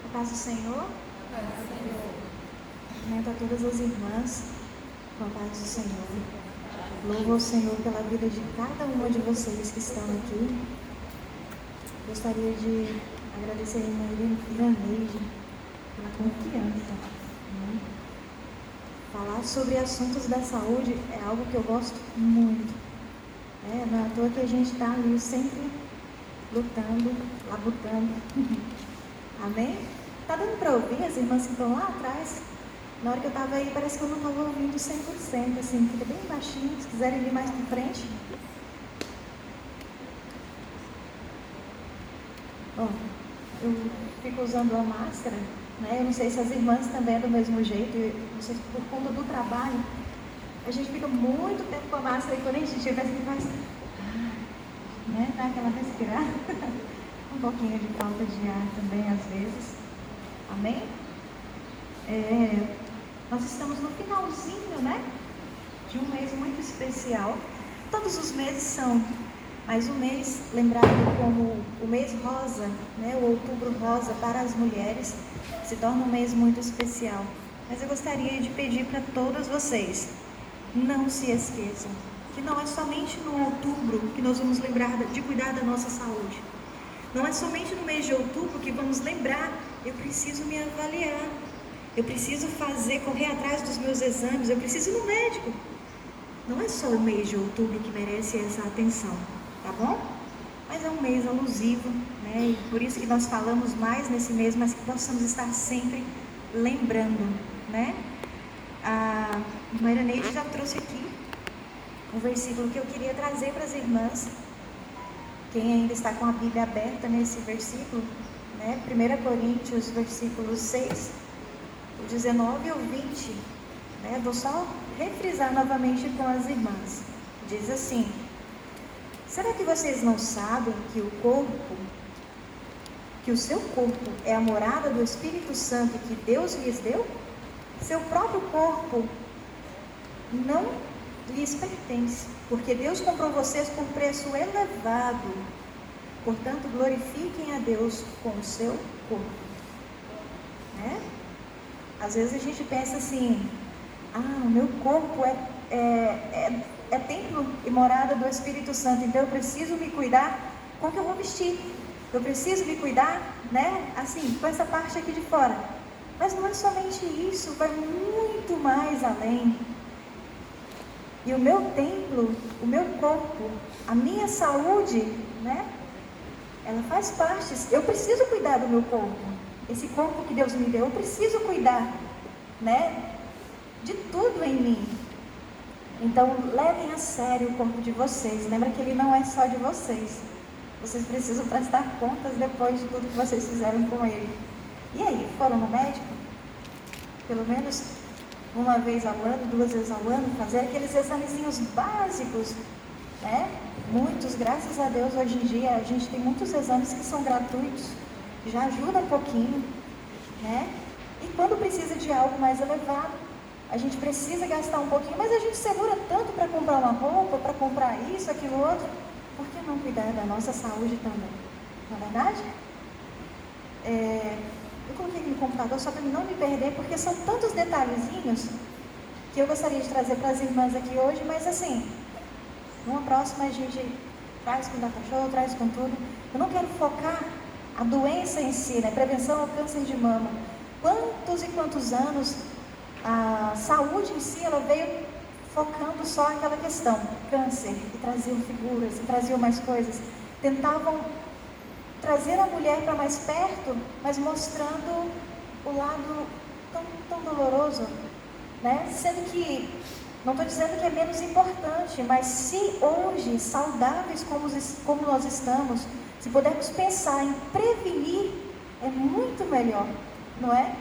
A paz do Senhor. Cumprimento a todas as irmãs com a paz do Senhor. Louvo ao Senhor pela vida de cada uma de vocês que estão aqui. Gostaria de agradecer a irmã Iraneide pela confiança. Falar sobre assuntos da saúde é algo que eu gosto muito. Não é à toa que a gente está ali sempre lutando, labutando. Amém? Tá dando para ouvir as irmãs que estão lá atrás? Na hora que eu estava aí, parece que eu não estava ouvindo 100%, assim, fica bem baixinho, se quiserem vir mais para frente. Bom, eu fico usando a máscara, né? Eu não sei se as irmãs também é do mesmo jeito, não sei se por conta do trabalho, a gente fica muito tempo com a máscara e quando a gente tiver assim, faz, né? Dá aquela respirada, um pouquinho de falta de ar também às vezes. Amém? Nós estamos no finalzinho, né? De um mês muito especial. Todos os meses são, mas o mês lembrado como o mês rosa, né? O outubro rosa para as mulheres, se torna um mês muito especial. Mas eu gostaria de pedir para todas vocês, não se esqueçam que não é somente no outubro que nós vamos lembrar de cuidar da nossa saúde. Não é somente no mês de outubro que vamos lembrar, eu preciso me avaliar, eu preciso correr atrás dos meus exames, eu preciso ir no médico. Não é só o mês de outubro que merece essa atenção, tá bom? Mas é um mês alusivo, né? E por isso que nós falamos mais nesse mês, mas que possamos estar sempre lembrando, né? A irmã Iraneide já trouxe aqui um versículo que eu queria trazer para as irmãs. Quem ainda está com a Bíblia aberta nesse versículo, né? 1 Coríntios, versículos 6, o 19 e o 20, né? Vou só refrisar novamente com as irmãs. Diz assim: será que vocês não sabem que o seu corpo é a morada do Espírito Santo que Deus lhes deu? Seu próprio corpo não lhes pertence, porque Deus comprou vocês por preço elevado. Portanto, glorifiquem a Deus com o seu corpo. Né? Às vezes a gente pensa assim: o meu corpo é templo e morada do Espírito Santo, então eu preciso me cuidar com o que eu vou vestir. Eu preciso me cuidar, né? Assim, com essa parte aqui de fora. Mas não é somente isso, vai muito mais além. E o meu templo, o meu corpo, a minha saúde, né? Ela faz parte. Eu preciso cuidar do meu corpo. Esse corpo que Deus me deu, eu preciso cuidar, né? De tudo em mim. Então, levem a sério o corpo de vocês. Lembra que ele não é só de vocês. Vocês precisam prestar contas depois de tudo que vocês fizeram com ele. E aí, foram no médico? Pelo menos uma vez ao ano, 2 vezes ao ano, fazer aqueles examezinhos básicos, né? Muitos, graças a Deus, hoje em dia a gente tem muitos exames que são gratuitos, já ajuda um pouquinho, né? E quando precisa de algo mais elevado, a gente precisa gastar um pouquinho, mas a gente segura tanto para comprar uma roupa, para comprar isso, aquilo, outro, por que não cuidar da nossa saúde também? Não é verdade? Eu coloquei aqui no computador só para não me perder, porque são tantos detalhezinhos que eu gostaria de trazer para as irmãs aqui hoje, mas assim, numa próxima a gente traz com o data show, traz com tudo. Eu não quero focar a doença em si, né? Prevenção ao câncer de mama. Quantos e quantos anos a saúde em si, ela veio focando só aquela questão, câncer, e traziam figuras, e traziam mais coisas. Tentavam trazer a mulher para mais perto, mas mostrando o lado tão doloroso, né? Sendo que, não estou dizendo que é menos importante, mas se hoje, saudáveis como nós estamos, se pudermos pensar em prevenir, é muito melhor, não é?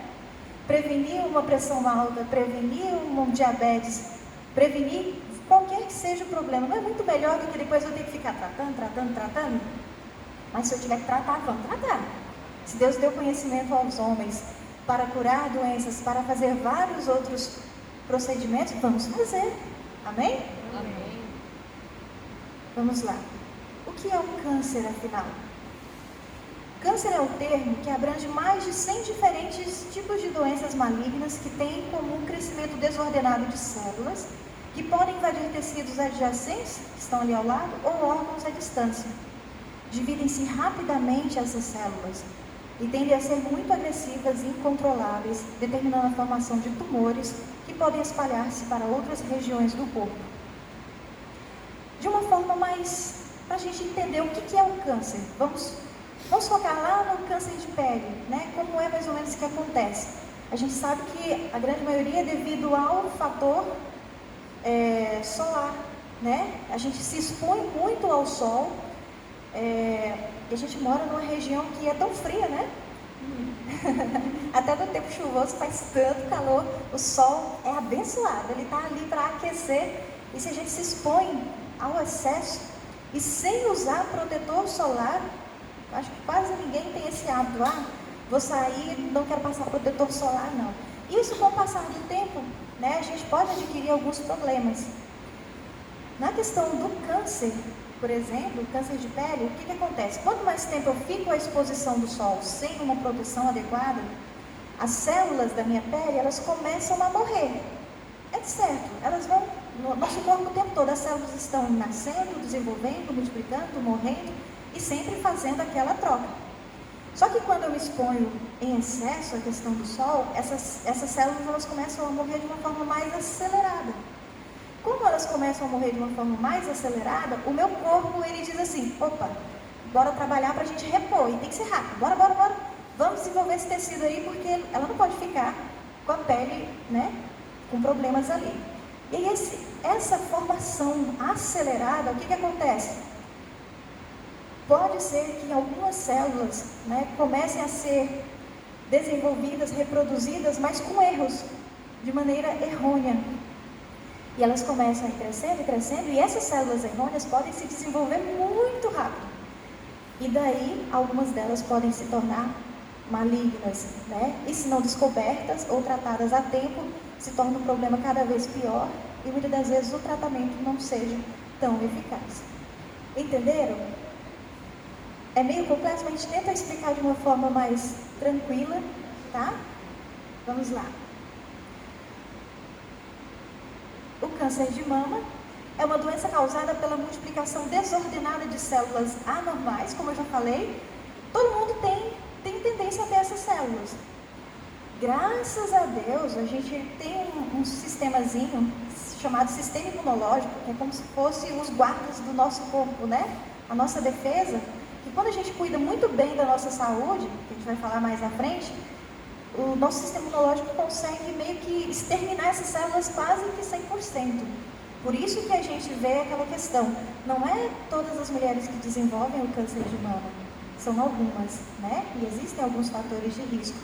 Prevenir uma pressão alta, prevenir um diabetes, prevenir qualquer que seja o problema, não é muito melhor do que depois eu ter que ficar tratando? Mas se eu tiver que tratar, vamos tratar. Se Deus deu conhecimento aos homens para curar doenças, para fazer vários outros procedimentos, vamos fazer. Amém? Amém. Vamos lá. O que é um câncer, afinal? câncer é um termo que abrange mais de 100 diferentes tipos de doenças malignas que têm em comum crescimento desordenado de células, que podem invadir tecidos adjacentes, que estão ali ao lado, ou órgãos à distância. Dividem-se rapidamente essas células e tendem a ser muito agressivas e incontroláveis, determinando a formação de tumores que podem espalhar-se para outras regiões do corpo. De uma forma mais, para a gente entender o que é o câncer, vamos focar lá no câncer de pele, né? Como é mais ou menos que acontece. A gente sabe que a grande maioria é devido ao fator solar, né? A gente se expõe muito ao sol, e a gente mora numa região que é tão fria, né? Até no tempo chuvoso faz tanto calor, o sol é abençoado, ele está ali para aquecer, e se a gente se expõe ao excesso e sem usar protetor solar, acho que quase ninguém tem esse hábito, vou sair, não quero passar protetor solar, não. Isso, com o passar do tempo, né, a gente pode adquirir alguns problemas. Na questão do câncer, por exemplo, câncer de pele, o que acontece? Quanto mais tempo eu fico à exposição do sol sem uma proteção adequada, as células da minha pele, elas começam a morrer. É certo, elas vão, no nosso corpo o tempo todo, as células estão nascendo, desenvolvendo, multiplicando, morrendo e sempre fazendo aquela troca. Só que quando eu me exponho em excesso à questão do sol, essas células elas começam a morrer de uma forma mais acelerada. Como elas começam a morrer de uma forma mais acelerada, o meu corpo ele diz assim, opa, bora trabalhar para a gente repor, e tem que ser rápido, bora, vamos desenvolver esse tecido aí, porque ela não pode ficar com a pele, né, com problemas ali. E aí essa formação acelerada, o que acontece? Pode ser que algumas células, né, comecem a ser desenvolvidas, reproduzidas, mas com erros, de maneira errônea. E elas começam a ir crescendo, e essas células errôneas podem se desenvolver muito rápido. E daí, algumas delas podem se tornar malignas, né? E se não descobertas ou tratadas a tempo, se torna um problema cada vez pior, e muitas das vezes o tratamento não seja tão eficaz. Entenderam? É meio complexo, mas a gente tenta explicar de uma forma mais tranquila, tá? Vamos lá. O câncer de mama é uma doença causada pela multiplicação desordenada de células anormais, como eu já falei. Todo mundo tem tendência a ter essas células. Graças a Deus, a gente tem um sistemazinho chamado sistema imunológico, que é como se fosse os guardas do nosso corpo, né? A nossa defesa. E quando a gente cuida muito bem da nossa saúde, que a gente vai falar mais à frente, o nosso sistema imunológico consegue meio que exterminar essas células quase que 100%. Por isso que a gente vê aquela questão, não é todas as mulheres que desenvolvem o câncer de mama, são algumas, né? E existem alguns fatores de risco.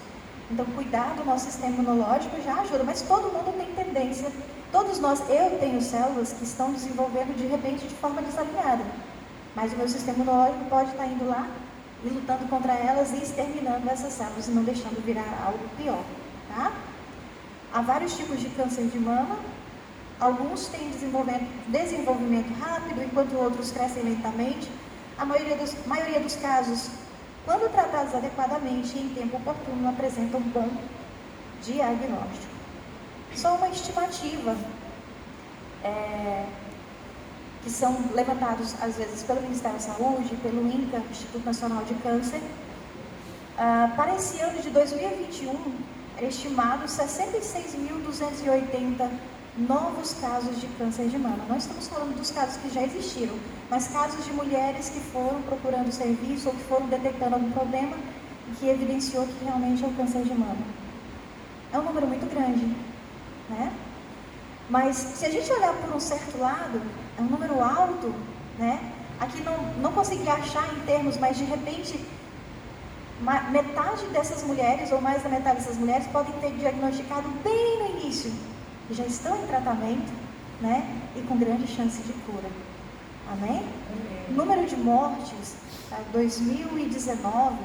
Então, cuidar do nosso sistema imunológico já ajuda, mas todo mundo tem tendência, todos nós, eu tenho células que estão desenvolvendo de repente de forma desalinhada, mas o meu sistema imunológico pode estar indo lá e lutando contra elas e exterminando essas células e não deixando virar algo pior, tá? Há vários tipos de câncer de mama, alguns têm desenvolvimento rápido, enquanto outros crescem lentamente. A maioria dos casos, quando tratados adequadamente e em tempo oportuno, apresentam um bom diagnóstico. Só uma estimativa, que são levantados às vezes pelo Ministério da Saúde, pelo INCA, Instituto Nacional de Câncer. Para esse ano de 2021, era estimado 66.280 novos casos de câncer de mama. Não estamos falando dos casos que já existiram, mas casos de mulheres que foram procurando serviço ou que foram detectando algum problema e que evidenciou que realmente é o câncer de mama. É um número muito grande, né? Mas se a gente olhar por um certo lado, é um número alto, né? Aqui não consegui achar em termos, mas de repente metade dessas mulheres, ou mais da metade dessas mulheres, podem ter diagnosticado bem no início, e já estão em tratamento, né? E com grande chance de cura. Amém? Número de mortes, 2019,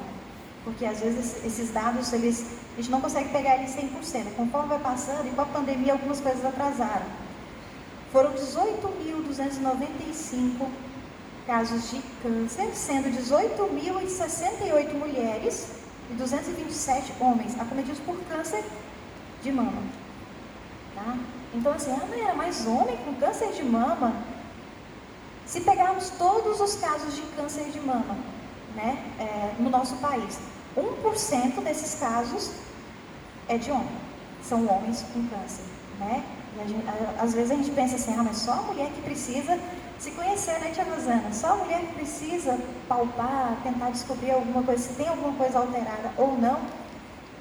porque às vezes esses dados, a gente não consegue pegar eles 100%, conforme vai passando, e com a pandemia algumas coisas atrasaram. Foram 18.295 casos de câncer, sendo 18.068 mulheres e 227 homens acometidos por câncer de mama. Tá? Então assim, era mais homem com câncer de mama. Se pegarmos todos os casos de câncer de mama, né, no nosso país, 1% desses casos é de homem, são homens com câncer, né? E às vezes a gente pensa assim, mas só a mulher que precisa se conhecer, né, tia Rosana? Só a mulher que precisa palpar, tentar descobrir alguma coisa, se tem alguma coisa alterada ou não.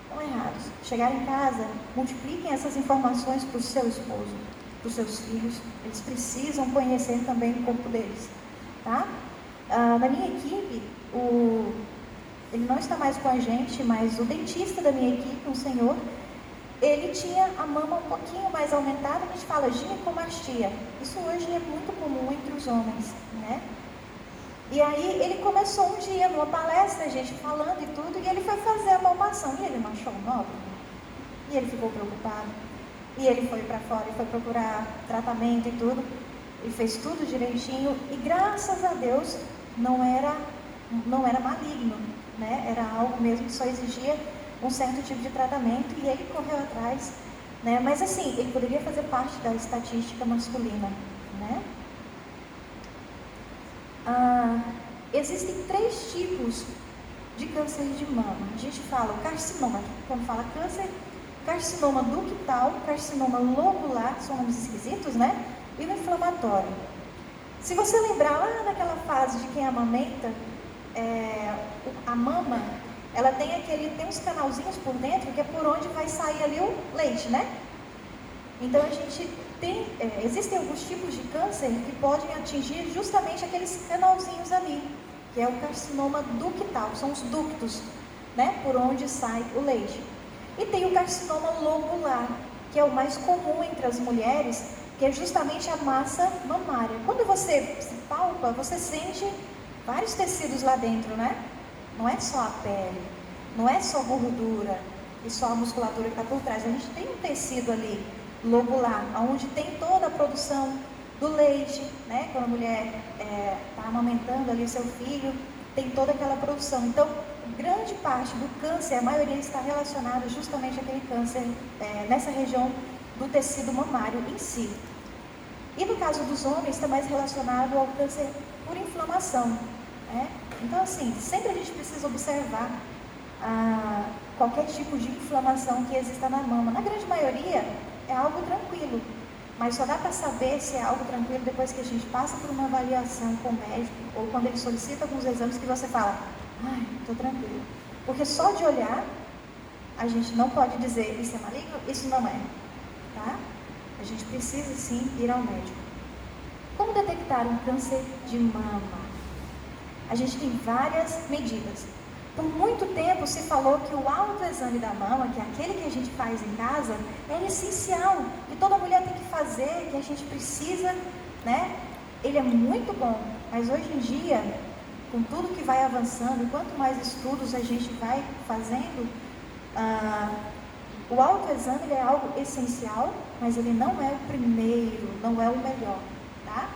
Estão errados. Chegar em casa, multipliquem essas informações para o seu esposo, para os seus filhos. Eles precisam conhecer também o corpo deles, tá? Na minha equipe, ele não está mais com a gente, mas o dentista da minha equipe, um senhor, ele tinha a mama um pouquinho mais aumentada, a gente fala ginecomastia. Isso hoje é muito comum entre os homens, né? E aí ele começou um dia numa palestra, a gente falando e tudo, e ele foi fazer a palpação, e ele não achou o nódulo, e ele ficou preocupado, e ele foi para fora e foi procurar tratamento e tudo, e fez tudo direitinho, e graças a Deus não era maligno, né? Era algo mesmo que só exigia um certo tipo de tratamento, e ele correu atrás, né? Mas assim, ele poderia fazer parte da estatística masculina, né? Existem 3 tipos de câncer de mama. A gente fala o carcinoma, quando fala câncer, carcinoma ductal, carcinoma lobular, são nomes esquisitos, né? E o inflamatório. Se você lembrar lá naquela fase de quem amamenta, a mama, ela tem uns canalzinhos por dentro, que é por onde vai sair ali o leite, né? Então a gente existem alguns tipos de câncer que podem atingir justamente aqueles canalzinhos ali, que é o carcinoma ductal, são os ductos, né, por onde sai o leite. E tem o carcinoma lobular, que é o mais comum entre as mulheres, que é justamente a massa mamária. Quando você se palpa, você sente vários tecidos lá dentro, né? Não é só a pele, não é só gordura e só a musculatura que está por trás. A gente tem um tecido ali lobular, onde tem toda a produção do leite, né? Quando a mulher está amamentando ali o seu filho, tem toda aquela produção. Então, grande parte do câncer, a maioria está relacionada justamente àquele câncer nessa região do tecido mamário em si. E no caso dos homens, está mais relacionado ao câncer por inflamação, né? Então, assim, sempre a gente precisa observar qualquer tipo de inflamação que exista na mama. Na grande maioria, é algo tranquilo, mas só dá para saber se é algo tranquilo depois que a gente passa por uma avaliação com o médico, ou quando ele solicita alguns exames que você fala, estou tranquilo. Porque só de olhar, a gente não pode dizer, isso é maligno, isso não é, tá? A gente precisa sim ir ao médico. Como detectar um câncer de mama? A gente tem várias medidas. Por muito tempo se falou que o autoexame da mama, que é aquele que a gente faz em casa, é essencial, que toda mulher tem que fazer, que a gente precisa, né? Ele é muito bom, mas hoje em dia, com tudo que vai avançando, quanto mais estudos a gente vai fazendo, o autoexame ele é algo essencial, mas ele não é o primeiro, não é o melhor, tá?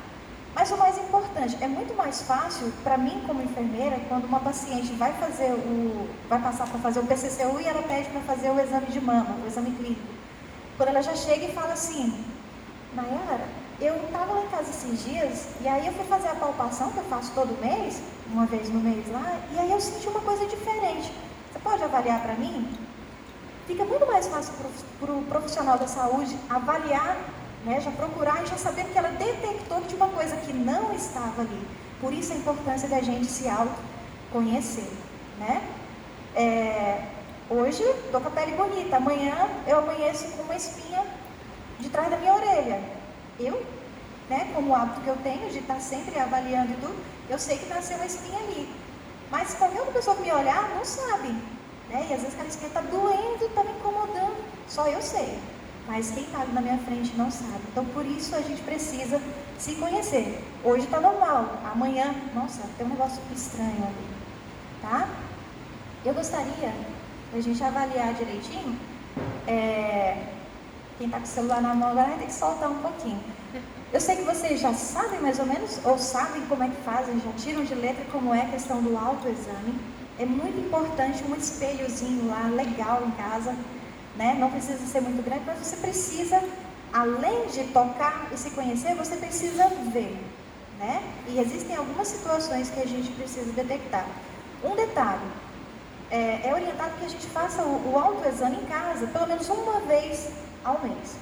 Mas o mais importante, é muito mais fácil para mim como enfermeira, quando uma paciente vai passar para fazer o PCCU e ela pede para fazer o exame de mama, o exame clínico. Quando ela já chega e fala assim, Nayara, eu estava lá em casa esses dias, e aí eu fui fazer a palpação, que eu faço todo mês, uma vez no mês lá, e aí eu senti uma coisa diferente. Você pode avaliar para mim? Fica muito mais fácil para o profissional da saúde avaliar, né, já procurar e já saber que ela detectou de uma coisa que não estava ali. Por isso a importância da gente se autoconhecer, né? Hoje estou com a pele bonita, amanhã eu amanheço com uma espinha de trás da minha orelha. Eu, né, como hábito que eu tenho de estar sempre avaliando e tudo, eu sei que nasceu uma espinha ali. Mas qualquer outra pessoa que me olhar não sabe, né? E às vezes aquela espinha está doendo, está me incomodando, só eu sei. Mas quem está ali na minha frente não sabe. Então, por isso a gente precisa se conhecer. Hoje está normal, amanhã, nossa, tem um negócio estranho ali, tá? Eu gostaria da gente avaliar direitinho. Quem está com o celular na mão agora vai ter que soltar um pouquinho. Eu sei que vocês já sabem mais ou menos, ou sabem como é que fazem, já tiram de letra como é a questão do autoexame. É muito importante um espelhozinho lá, legal em casa, né? Não precisa ser muito grande, mas você precisa, além de tocar e se conhecer, você precisa ver, né? E existem algumas situações que a gente precisa detectar. Um detalhe, é orientado que a gente faça o autoexame em casa, pelo menos uma vez ao mês.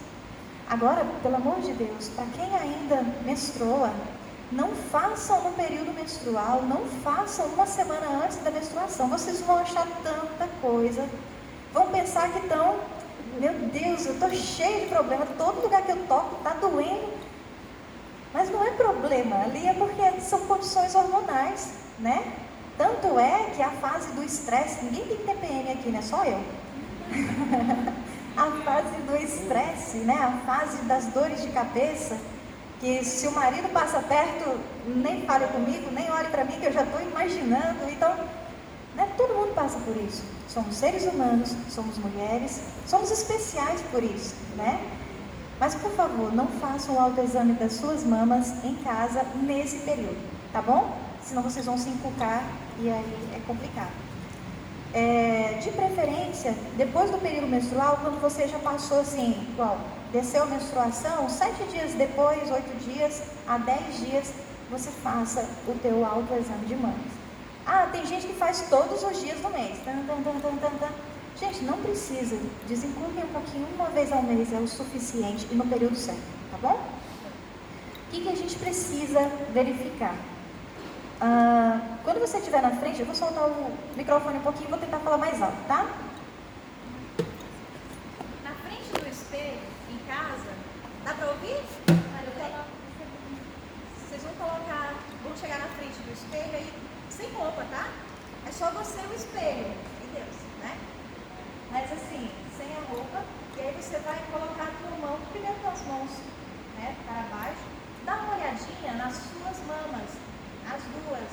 Agora, pelo amor de Deus, para quem ainda menstrua, não façam no período menstrual, não façam uma semana antes da menstruação. Vocês vão achar tanta coisa, vão pensar que estão, meu Deus, eu estou cheio de problema, todo lugar que eu toco está doendo. Mas não é problema, ali é porque são condições hormonais, né? Tanto é que a fase do estresse, ninguém tem TPM aqui, né? Só eu. A fase do estresse, né? A fase das dores de cabeça, que se o marido passa perto, nem fale comigo, nem olhe para mim, que eu já estou imaginando. Então, né? Todo mundo passa por isso. Somos seres humanos, somos mulheres, somos especiais por isso, né? Mas, por favor, não façam o autoexame das suas mamas em casa nesse período, tá bom? Senão vocês vão se encucar e aí é complicado. De preferência, depois do período menstrual, quando você já passou assim, igual, desceu a menstruação, 7 dias depois, 8 dias a 10 dias, você faça o teu autoexame de mamas. Ah, tem gente que faz todos os dias do mês. Gente, não precisa. Desencuquem um pouquinho, uma vez ao mês é o suficiente e no período certo, tá bom? O que a gente precisa verificar? Quando você estiver na frente, eu vou soltar o microfone um pouquinho e vou tentar falar mais alto, tá? Na frente do espelho, em casa, dá pra ouvir? Vocês vão chegar na frente do espelho aí, sem roupa, tá? É só você e o espelho, e Deus, né? Mas assim, sem a roupa, e aí você vai colocar a tua mão, primeiro com as mãos, né, para baixo, dá uma olhadinha nas suas mamas, as duas.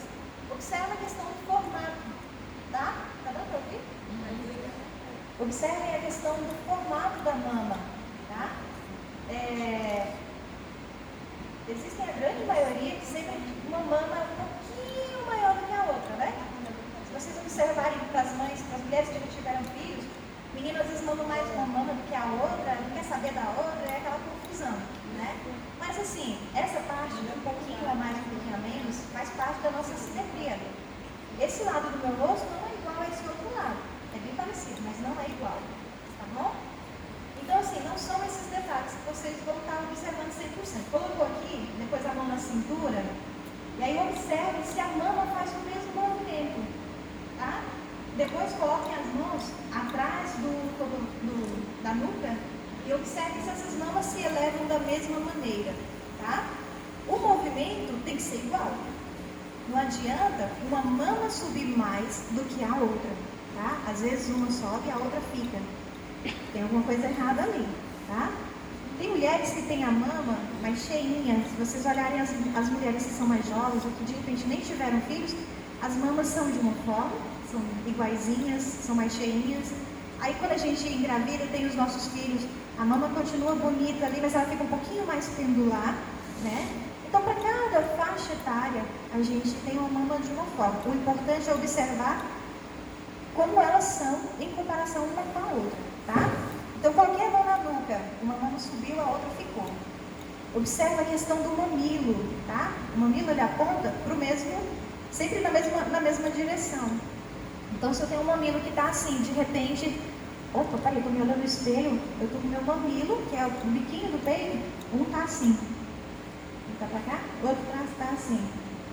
Observa a questão do formato, tá? Tá dando para ouvir? Observem a questão do formato da mama, tá? Existem a grande maioria que sempre uma mama um pouquinho maior do que a outra, né? Se vocês observarem para as mães, para as mulheres que já tiveram filhos, menino às vezes mama mais uma mama do que a outra, não quer saber da outra, é aquela confusão, né? Mas assim, essa parte de um pouquinho a mais, um pouquinho a menos, faz parte da nossa simetria. Esse lado do meu rosto não é igual a esse outro lado. É bem parecido, mas não é igual, tá bom? Então assim, não são esses detalhes que vocês vão estar observando 100%. Colocou aqui, depois a mão na cintura, e aí observe se a mama faz o mesmo movimento, tá? Depois coloquem as mãos atrás da nuca e observe se essas mamas se elevam da mesma maneira, tá? O movimento tem que ser igual. Não adianta uma mama subir mais do que a outra, tá? Às vezes uma sobe e a outra fica. Tem alguma coisa errada ali, tá? Tem mulheres que têm a mama mais cheinha. Se vocês olharem as mulheres que são mais jovens ou que de repente nem tiveram filhos, as mamas são de uma forma, são iguaizinhas, são mais cheinhas. Aí quando a gente engravida, tem os nossos filhos, a mama continua bonita ali, mas ela fica um pouquinho mais pendular, né? Então, para cada faixa etária, a gente tem uma mama de uma forma. O importante é observar como elas são em comparação uma com a outra, tá? Então, qualquer mão na nuca, uma mama subiu, a outra ficou. Observa a questão do mamilo, tá? O mamilo, ele aponta para o mesmo, sempre na mesma direção. Então, se eu tenho um mamilo que está assim, de repente, opa, peraí, eu estou me olhando no espelho, eu estou com o meu mamilo, que é o biquinho do peito, um está assim. Tá pra cá, o outro tá assim,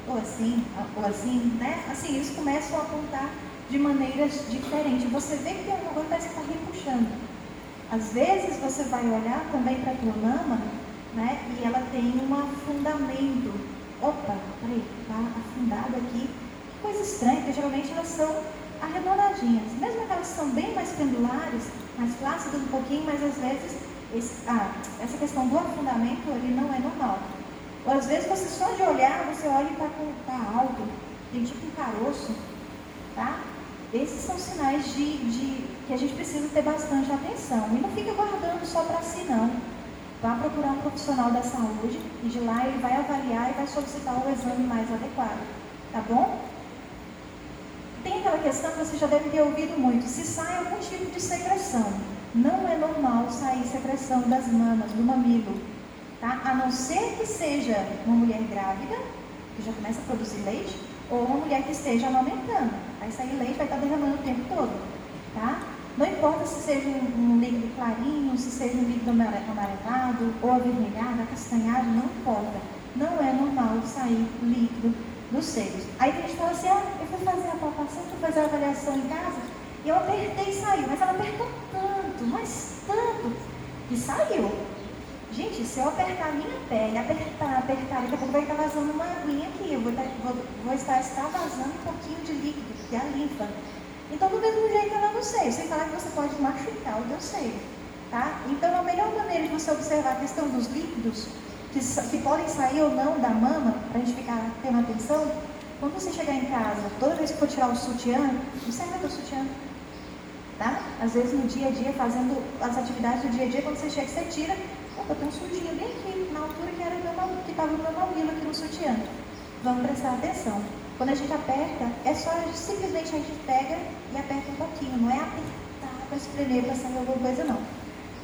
ou assim, né? Assim, eles começam a apontar de maneiras diferentes. Você vê que tem alguma coisa que parece que está repuxando. Às vezes você vai olhar também para a tua mama, né? E ela tem um afundamento. Opa, peraí, tá afundada aqui. Que coisa estranha, porque geralmente elas são arredondadinhas. Mesmo que elas são bem mais pendulares, mais flácidas um pouquinho, mas às vezes essa questão do afundamento ali não é normal. Ou às vezes você só de olhar, você olha e tá alto, tem tipo um caroço, tá? Esses são sinais que a gente precisa ter bastante atenção. E não fica guardando só para si não. vá procurar um profissional da saúde e de lá ele vai avaliar e vai solicitar o exame mais adequado, tá bom? Tem aquela questão que você já deve ter ouvido muito, se sai algum tipo de secreção. Não é normal sair secreção das mamas, do mamilo, tá? A não ser que seja uma mulher grávida, que já começa a produzir leite, ou uma mulher que esteja amamentando. Vai sair leite, vai estar derramando o tempo todo, tá? Não importa se seja um líquido clarinho, se seja um líquido amarelado, ou avermelhado, acastanhado, não importa. Não é normal sair líquido dos seios. Aí tem gente que fala assim, eu fui fazer a palpação, fui fazer a avaliação em casa, e eu apertei e saiu, mas ela apertou tanto, mas tanto, que saiu. Gente, se eu apertar a minha pele, apertar, daqui a pouco vai estar vazando uma aguinha aqui, eu vou estar extravasando um pouquinho de líquido, que é a linfa. Então, do mesmo jeito ela no seio, sem falar que você pode machucar o teu seio, tá? Então, a melhor maneira de você observar a questão dos líquidos, que podem sair ou não da mama, para a gente ficar tendo atenção, quando você chegar em casa, toda vez que for tirar o sutiã, observa o teu sutiã, tá? Às vezes no dia a dia, fazendo as atividades do dia a dia, quando você chega, você tira, opa, tem um sutiã bem aqui, na altura que estava o meu mamilo aqui no sutiã. Vamos prestar atenção. Quando a gente aperta, é só simplesmente a gente pega e aperta um pouquinho, não é apertar para espremer para sair alguma coisa não,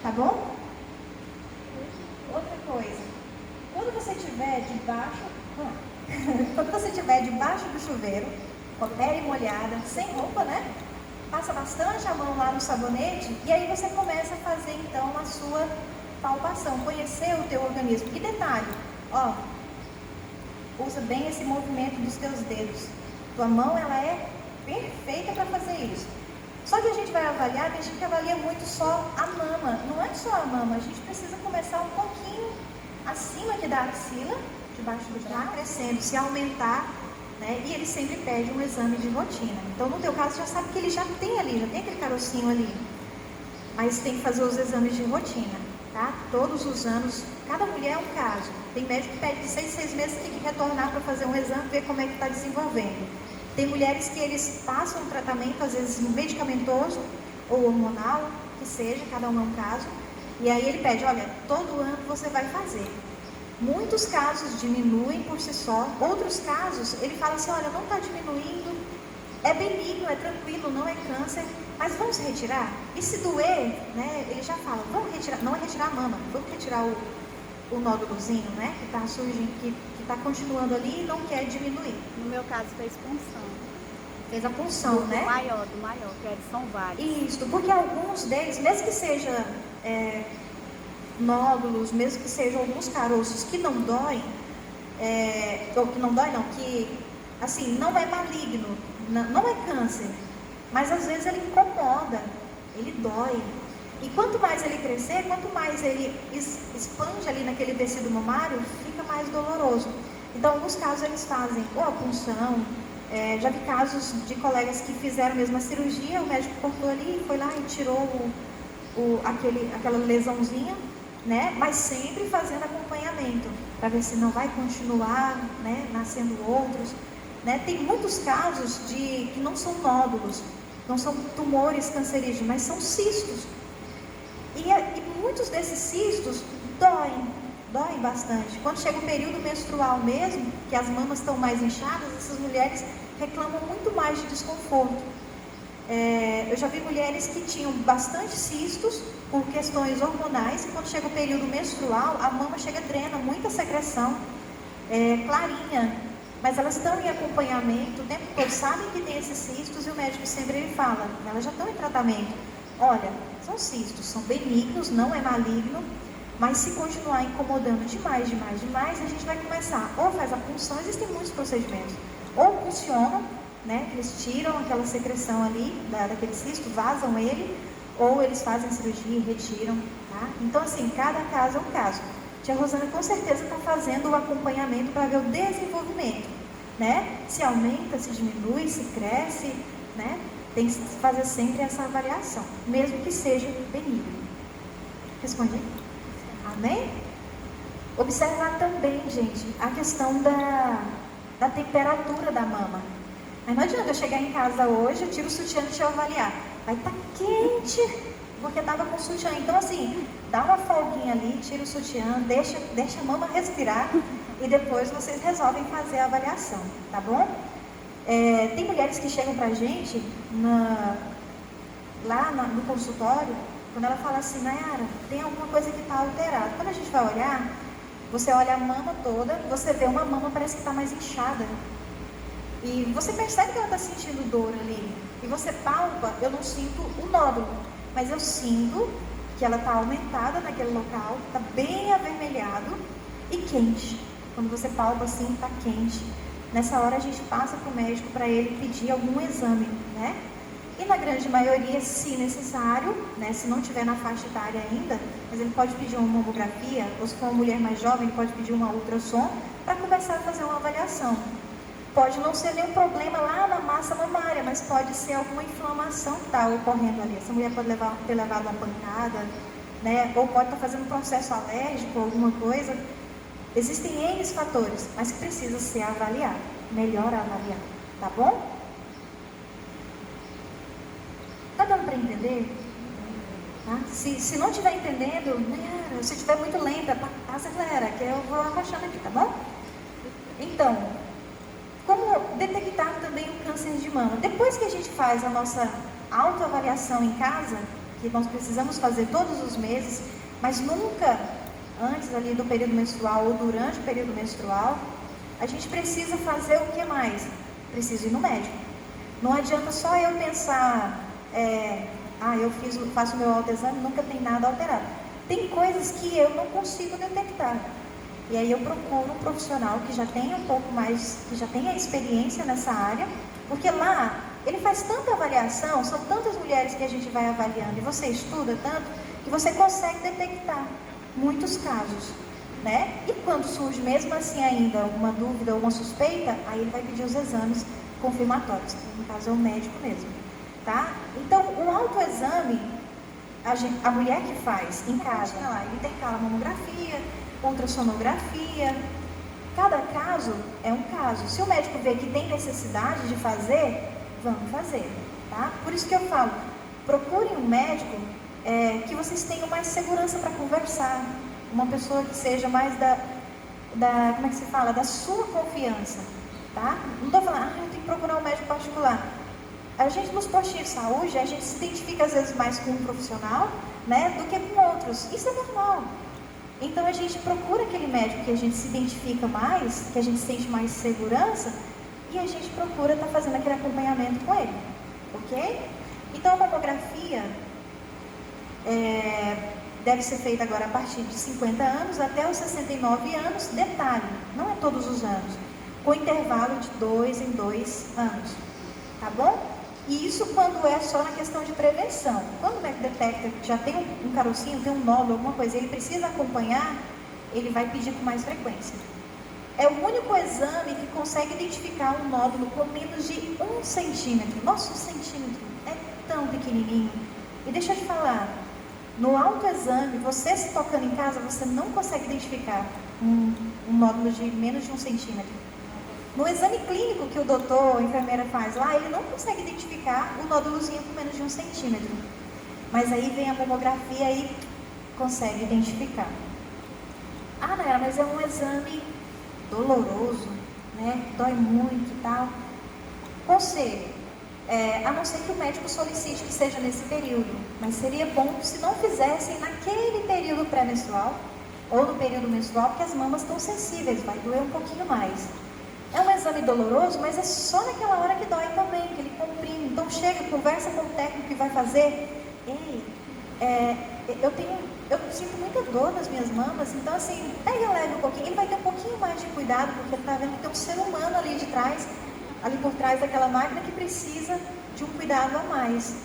tá bom? Outra coisa, quando você estiver debaixo do chuveiro, com a pele molhada, sem roupa, né? Passa bastante a mão lá no sabonete e aí você começa a fazer então a sua palpação, conhecer o teu organismo. E detalhe, usa bem esse movimento dos teus dedos. Tua mão, ela é perfeita para fazer isso. Só que a gente vai avaliar, tem gente que avalia muito só a mama. Não é só a mama, a gente precisa começar um pouquinho acima aqui da axila, debaixo do braço, crescendo, se aumentar, né? E ele sempre pede um exame de rotina. Então, no teu caso, já sabe que ele já tem aquele carocinho ali. Mas tem que fazer os exames de rotina, tá? Todos os anos, cada mulher é um caso. Tem médico que pede de 6 meses, tem que retornar para fazer um exame, ver como é que está desenvolvendo. Tem mulheres que eles passam um tratamento, às vezes medicamentoso ou hormonal, que seja, cada um é um caso. E aí ele pede, olha, todo ano você vai fazer. Muitos casos diminuem por si só, outros casos ele fala assim, olha, não está diminuindo, é benigno, é tranquilo, não é câncer, mas vamos retirar? E se doer, né, ele já fala, vamos retirar, não é retirar a mama, vamos retirar o nódulozinho, né, que está surgindo, que está continuando ali e não quer diminuir. No meu caso fez punção. Fez a punção, né? Do maior, que são vários. Isso, porque alguns deles, mesmo que seja nódulos, mesmo que sejam alguns caroços que não doem, ou que não dói não, que assim, não é maligno, não é câncer, mas às vezes ele incomoda, ele dói. E quanto mais ele crescer, quanto mais ele expande ali naquele tecido mamário, fica mais doloroso. Então, em alguns casos eles fazem ou a punção, já vi casos de colegas que fizeram mesmo a cirurgia, o médico cortou ali, foi lá e tirou aquela lesãozinha, né? Mas sempre fazendo acompanhamento, para ver se não vai continuar, né, nascendo outros. Né? Tem muitos casos que não são nódulos, não são tumores cancerígenos, mas são cistos. E muitos desses cistos doem bastante. Quando chega o período menstrual mesmo, que as mamas estão mais inchadas, essas mulheres reclamam muito mais de desconforto. Eu já vi mulheres que tinham bastante cistos por questões hormonais, e quando chega o período menstrual, a mama drena muita secreção clarinha, mas elas estão em acompanhamento o tempo todo, sabem que tem esses cistos, e o médico sempre ele fala, elas já estão em tratamento, olha, são cistos, são benignos, não é maligno, mas se continuar incomodando demais, a gente vai começar, ou faz a punção, existem muitos procedimentos, ou puncionam, né, eles tiram aquela secreção ali, daquele cisto, vazam ele, ou eles fazem cirurgia e retiram, tá? Então assim, cada caso é um caso. Tia Rosana com certeza está fazendo o acompanhamento para ver o desenvolvimento, né? Se aumenta, se diminui, se cresce, né? Tem que fazer sempre essa avaliação, mesmo que seja benigno. Respondi? Amém? Observar também, gente, a questão da temperatura da mama. Mas não adianta eu chegar em casa hoje, eu tiro o sutiã e deixa eu avaliar. Vai estar quente, porque estava com sutiã. Então, assim, dá uma folguinha ali, tira o sutiã, deixa a mama respirar e depois vocês resolvem fazer a avaliação, tá bom? Tem mulheres que chegam pra gente no consultório, quando ela fala assim, Nayara, tem alguma coisa que está alterada. Quando a gente vai olhar, você olha a mama toda, você vê uma mama parece que está mais inchada. E você percebe que ela está sentindo dor ali. E você palpa, eu não sinto o nódulo, mas eu sinto que ela está aumentada naquele local, está bem avermelhado e quente. Quando você palpa assim, está quente. Nessa hora a gente passa para o médico para ele pedir algum exame, né? E na grande maioria, se necessário, né, se não tiver na faixa etária ainda, mas ele pode pedir uma mamografia, ou se for uma mulher mais jovem, ele pode pedir uma ultrassom para começar a fazer uma avaliação. Pode não ser nenhum problema lá na massa mamária, mas pode ser alguma inflamação que está ocorrendo ali. Essa mulher pode ter levado uma pancada, né, ou pode estar fazendo um processo alérgico, alguma coisa. Existem N fatores, mas que precisa ser avaliado, melhor avaliar, tá bom? Tá dando para entender? Tá? Se não estiver entendendo, se estiver muito lenta, acelera, que eu vou arrochando aqui, tá bom? Então, como detectar também o câncer de mama? Depois que a gente faz a nossa autoavaliação em casa, que nós precisamos fazer todos os meses, mas nunca antes ali do período menstrual ou durante o período menstrual, a gente precisa fazer o que mais? Preciso ir no médico. Não adianta só eu pensar... eu faço meu autoexame, nunca tem nada alterado. Tem coisas que eu não consigo detectar. E aí eu procuro um profissional que já tenha um pouco mais, que já tenha experiência nessa área, porque lá ele faz tanta avaliação, são tantas mulheres que a gente vai avaliando, e você estuda tanto, que você consegue detectar muitos casos, né? E quando surge mesmo assim ainda uma dúvida ou uma suspeita, aí ele vai pedir os exames confirmatórios, que no caso é o médico mesmo. Tá? Então, o autoexame, a mulher que faz em casa, ele intercala mamografia, ultrassonografia. Cada caso é um caso. Se o médico vê que tem necessidade de fazer, vamos fazer. Tá? Por isso que eu falo, procurem um médico que vocês tenham mais segurança para conversar. Uma pessoa que seja mais como é que se fala? Da sua confiança. Tá? Não estou falando, eu tenho que procurar um médico particular. A gente, nos postinhos de saúde, a gente se identifica às vezes mais com um profissional, né, do que com outros. Isso é normal. Então a gente procura aquele médico que a gente se identifica mais, que a gente sente mais segurança, e a gente procura estar fazendo aquele acompanhamento com ele. Ok? Então a mamografia deve ser feita agora a partir de 50 anos até os 69 anos. Detalhe, não é todos os anos, com intervalo de 2 em 2 anos. Tá bom? E isso quando é só na questão de prevenção. Quando o médico detecta que já tem um carocinho, tem um nódulo, alguma coisa, ele precisa acompanhar, ele vai pedir com mais frequência. É o único exame que consegue identificar um nódulo com menos de 1 centímetro. Nossa, 1 centímetro é tão pequenininho. E deixa eu te falar, no autoexame, você se tocando em casa, você não consegue identificar um nódulo de menos de 1 centímetro. No exame clínico que o doutor ou a enfermeira faz lá, ele não consegue identificar o nódulozinho com menos de 1 centímetro. Mas aí vem a mamografia e consegue identificar. Nayara, mas é um exame doloroso, né? Dói muito e tal. Conselho, a não ser que o médico solicite que seja nesse período. Mas seria bom se não fizessem naquele período pré-menstrual ou no período menstrual, porque as mamas estão sensíveis, vai doer um pouquinho mais. É um exame doloroso, mas é só naquela hora que dói também, que ele comprime. Então chega, conversa com o técnico que vai fazer. Eu sinto muita dor nas minhas mamas, então assim, pega leve um pouquinho. Ele vai ter um pouquinho mais de cuidado, porque ele está vendo que tem um ser humano ali de trás, ali por trás daquela máquina, que precisa de um cuidado a mais,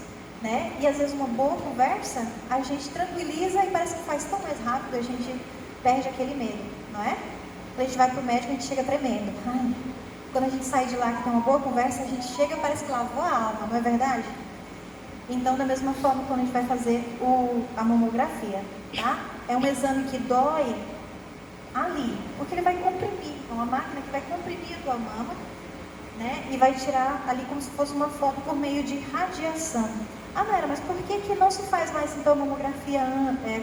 né? E às vezes uma boa conversa, a gente tranquiliza e parece que faz tão mais rápido, a gente perde aquele medo, não é? Quando a gente vai para o médico, a gente chega tremendo. Quando a gente sai de lá que tem uma boa conversa, a gente chega e parece que lavou a alma, não é verdade? Então, da mesma forma, quando a gente vai fazer a mamografia, tá? É um exame que dói ali, porque ele vai comprimir. É uma máquina que vai comprimir a tua mama, né? E vai tirar ali como se fosse uma foto por meio de radiação. Ah, Vera, mas por que não se faz mais então mamografia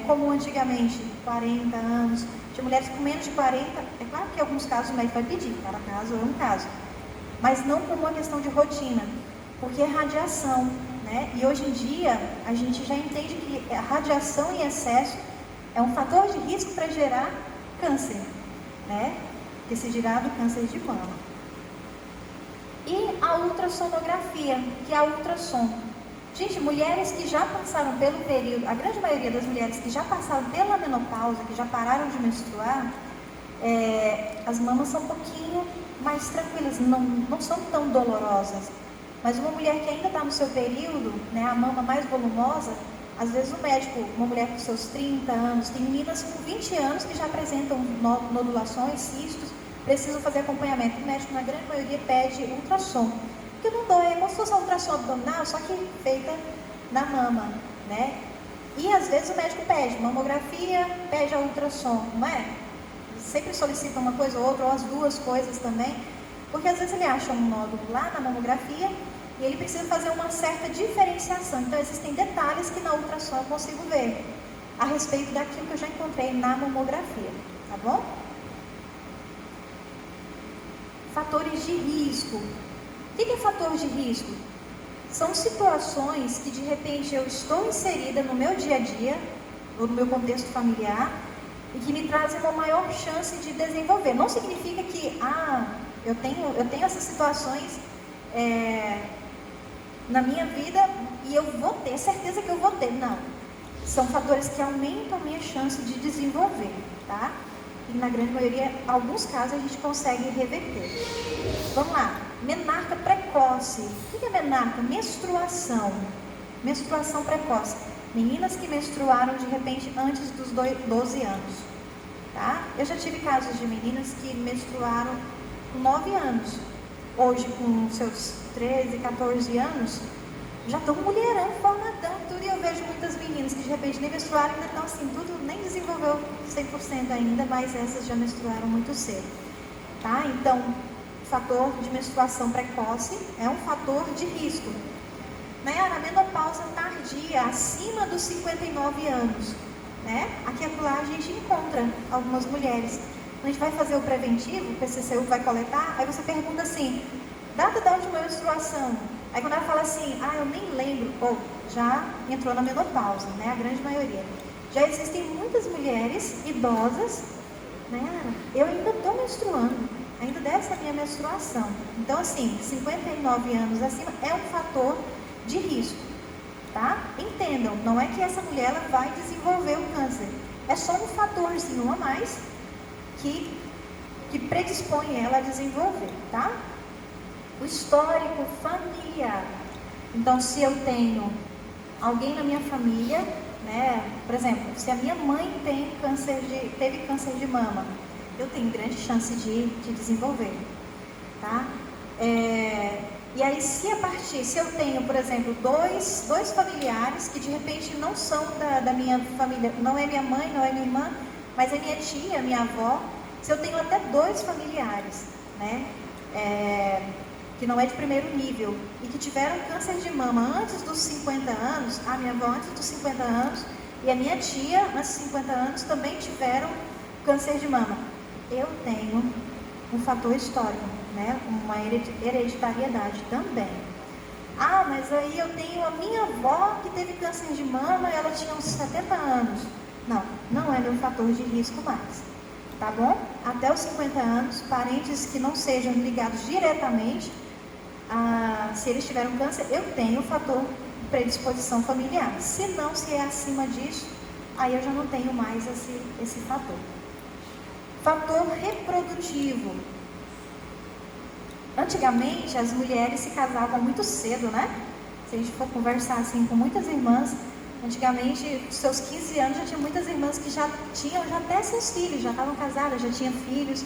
como antigamente, 40 anos? De mulheres com menos de 40, é claro que em alguns casos o médico vai pedir, cada caso é um caso, mas não como uma questão de rotina, porque é radiação, né? E hoje em dia a gente já entende que a radiação em excesso é um fator de risco para gerar câncer, né? Que se dirá do câncer de mama. E a ultrassonografia, que é a ultrassom. Gente, mulheres que já passaram pelo período, a grande maioria das mulheres que já passaram pela menopausa, que já pararam de menstruar, as mamas são um pouquinho mais tranquilas, não são tão dolorosas. Mas uma mulher que ainda está no seu período, né, a mama mais volumosa, às vezes o médico, uma mulher com seus 30 anos, tem meninas com 20 anos que já apresentam nodulações, cistos, precisam fazer acompanhamento. O médico, na grande maioria, pede ultrassom. Porque não dói, é como se fosse uma ultrassom abdominal, só que feita na mama, né? E às vezes o médico pede mamografia, pede a ultrassom, não é? Sempre solicita uma coisa ou outra, ou as duas coisas também, porque às vezes ele acha um nódulo lá na mamografia e ele precisa fazer uma certa diferenciação. Então existem detalhes que na ultrassom eu consigo ver a respeito daquilo que eu já encontrei na mamografia, tá bom? Fatores de risco. O que é fator de risco? São situações que de repente eu estou inserida no meu dia a dia, ou no meu contexto familiar, e que me trazem uma maior chance de desenvolver. Não significa que, eu tenho essas situações na minha vida e eu vou ter, certeza que eu vou ter. Não. São fatores que aumentam a minha chance de desenvolver, tá? E na grande maioria, alguns casos a gente consegue reverter. Vamos lá. Menarca precoce. O que é menarca? Menstruação. Menstruação precoce. Meninas que menstruaram de repente antes dos 12 anos. Tá? Eu já tive casos de meninas que menstruaram com 9 anos. Hoje, com seus 13, 14 anos, já estão mulherão, formadão, tudo. E eu vejo muitas meninas que de repente nem menstruaram, ainda estão assim, tudo nem desenvolveu 100% ainda, mas essas já menstruaram muito cedo. Tá? Então, fator de menstruação precoce é um fator de risco. Na menopausa tardia, acima dos 59 anos, né? Aqui e lá a gente encontra algumas mulheres. A gente vai fazer o preventivo, o PCCU vai coletar, aí você pergunta assim, data da última menstruação. Aí quando ela fala assim, eu nem lembro, já entrou na menopausa, né? A grande maioria. Já existem muitas mulheres idosas, né? Eu ainda estou menstruando, ainda dessa minha menstruação. Então assim, 59 anos acima é um fator de risco, tá? Entendam, não é que essa mulher ela vai desenvolver o câncer, é só um fatorzinho a mais que predispõe ela a desenvolver, tá? O histórico familiar. Então, se eu tenho alguém na minha família, né? Por exemplo, se a minha mãe teve câncer de mama, eu tenho grande chance de desenvolver, tá? E aí, se eu tenho, por exemplo, dois familiares que de repente não são da minha família, não é minha mãe, não é minha irmã, mas é minha tia, minha avó, se eu tenho até 2 familiares, né, que não é de primeiro nível, e que tiveram câncer de mama antes dos 50 anos, a minha avó antes dos 50 anos, e a minha tia antes dos 50 anos também tiveram câncer de mama, eu tenho um fator histórico, né? Uma hereditariedade também. Mas aí eu tenho a minha avó que teve câncer de mama e ela tinha uns 70 anos. Não é meu fator de risco mais. Tá bom? Até os 50 anos, parentes que não sejam ligados diretamente, se eles tiveram câncer, eu tenho o fator de predisposição familiar. Se não, se é acima disso, aí eu já não tenho mais esse fator. Fator reprodutivo. Antigamente, as mulheres se casavam muito cedo, né? Se a gente for conversar assim com muitas irmãs, antigamente, seus 15 anos, já tinha muitas irmãs que já tinham até seus filhos, já estavam casadas, já tinham filhos,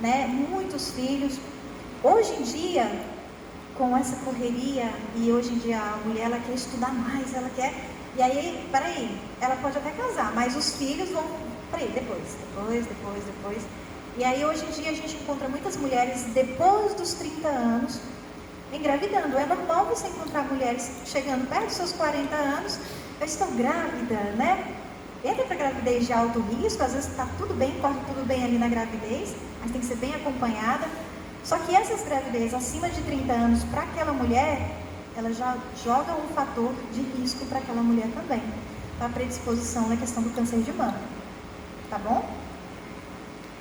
né? Muitos filhos. Hoje em dia, com essa correria, e hoje em dia a mulher, ela quer estudar mais, ela quer... E aí, ela pode até casar, mas os filhos vão... depois. E aí hoje em dia a gente encontra muitas mulheres depois dos 30 anos engravidando. É normal você encontrar mulheres chegando perto dos seus 40 anos, eu estou grávida, né? Entra para gravidez de alto risco, às vezes está tudo bem, corre tudo bem ali na gravidez, mas tem que ser bem acompanhada. Só que essas gravidez acima de 30 anos, para aquela mulher, ela já joga um fator de risco para aquela mulher também, a predisposição na questão do câncer de mama, tá bom?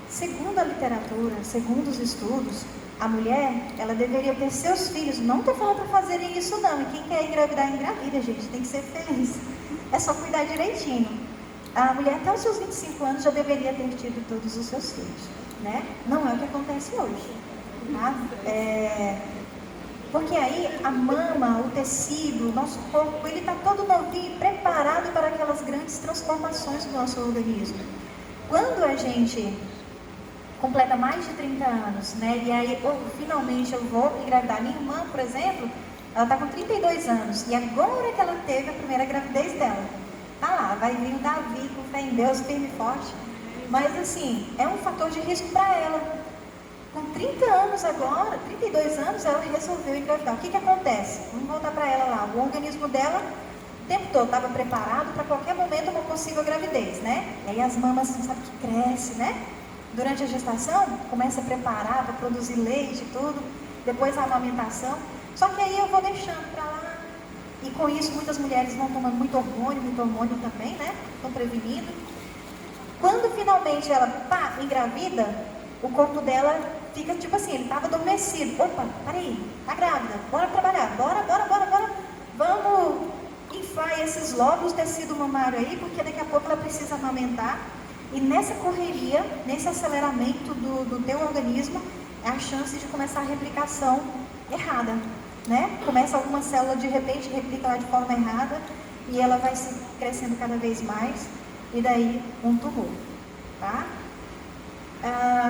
Segundo a literatura, segundo os estudos, a mulher, ela deveria ter seus filhos, não estou falando para fazerem isso não, e quem quer engravidar, engravida, gente, tem que ser feliz, é só cuidar direitinho. A mulher até os seus 25 anos já deveria ter tido todos os seus filhos, né? Não é o que acontece hoje, tá? Porque aí a mama, o tecido, o nosso corpo, ele está todo novinho, preparado para aquelas grandes transformações do nosso organismo. Quando a gente completa mais de 30 anos, né? E aí, finalmente eu vou engravidar. Minha irmã, por exemplo, ela está com 32 anos, e agora que ela teve a primeira gravidez dela. Tá lá, vai vir o Davi com fé em Deus, firme e forte. Mas assim, é um fator de risco para ela. Com 30 anos agora, 32 anos, ela resolveu engravidar. O que acontece? Vamos voltar para ela lá. O organismo dela, o tempo todo, estava preparado para qualquer momento uma possível gravidez, né? E aí as mamas, sabe que cresce, né? Durante a gestação, começa a preparar para produzir leite e tudo. Depois a amamentação. Só que aí eu vou deixando para lá. E com isso, muitas mulheres vão tomando muito hormônio também, né? Estão prevenindo. Quando finalmente ela engravida, o corpo dela fica tipo assim, ele estava adormecido. Opa, peraí, tá grávida, bora trabalhar, bora. Vamos inflar esses lóbulos do tecido mamário aí, porque daqui a pouco ela precisa amamentar. E nessa correria, nesse aceleramento do teu organismo, é a chance de começar a replicação errada. Né? Começa alguma célula de repente replica ela de forma errada e ela vai se crescendo cada vez mais e daí um tumor, tá?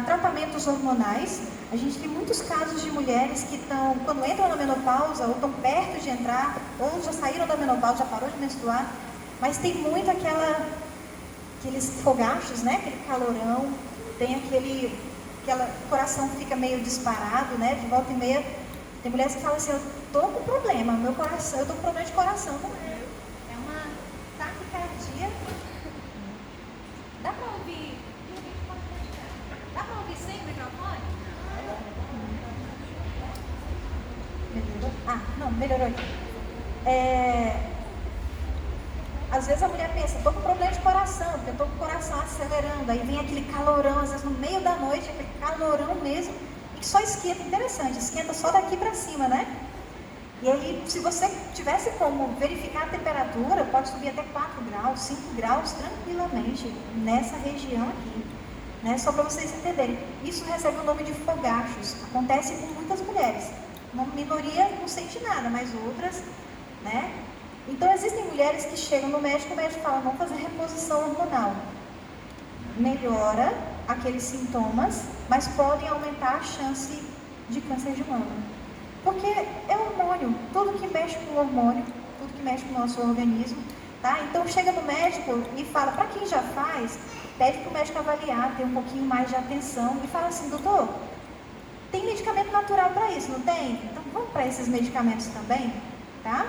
Tratamentos hormonais, a gente tem muitos casos de mulheres que estão, quando entram na menopausa ou estão perto de entrar ou já saíram da menopausa, já parou de menstruar, mas tem muito aqueles fogachos, né? Aquele calorão, tem aquela coração fica meio disparado, né? De volta e meia. Tem mulheres que falam assim, eu tô com problema, meu coração, eu tô com problema de coração. Não é. É uma taquicardia. Dá pra ouvir? Dá pra ouvir sem o microfone? Melhorou? Ah, não, melhorou aqui. Às vezes a mulher pensa, tô com problema de coração, porque eu tô com o coração acelerando. Aí vem aquele calorão, às vezes no meio da noite, aquele calorão mesmo. E só esquenta, interessante, esquenta só daqui para cima, né? E aí, se você tivesse como verificar a temperatura, pode subir até 4 graus, 5 graus, tranquilamente, nessa região aqui, né? Só para vocês entenderem. Isso recebe o nome de fogachos, acontece com muitas mulheres. Uma minoria não sente nada, mas outras, né? Então, existem mulheres que chegam no médico, o médico fala, vamos fazer reposição hormonal. Melhora aqueles sintomas, mas podem aumentar a chance de câncer de mama. Porque é hormônio, tudo que mexe com o hormônio, tudo que mexe com o nosso organismo, tá? Então chega no médico e fala, para quem já faz, pede para o médico avaliar, ter um pouquinho mais de atenção e fala assim, doutor, tem medicamento natural para isso, não tem? Então vamos para esses medicamentos também, tá?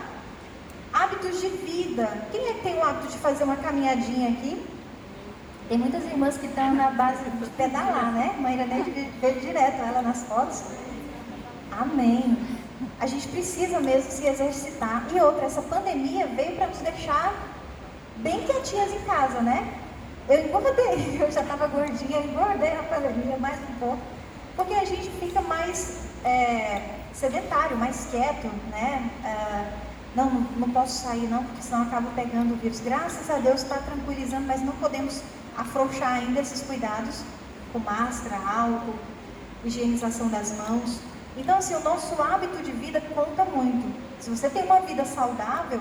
Hábitos de vida. Quem é que tem o hábito de fazer uma caminhadinha aqui? Tem muitas irmãs que estão na base de pedalar, né? A mãe Irene veio direto ela nas fotos. Amém. A gente precisa mesmo se exercitar. E outra, essa pandemia veio para nos deixar bem quietinhas em casa, né? Eu engordei, eu já estava gordinha, engordei na pandemia mais um pouco. Porque a gente fica mais sedentário, mais quieto, né? Não posso sair não, porque senão eu acabo pegando o vírus. Graças a Deus está tranquilizando, mas não podemos afrouxar ainda esses cuidados com máscara, álcool, higienização das mãos. Então, assim, o nosso hábito de vida conta muito. Se você tem uma vida saudável,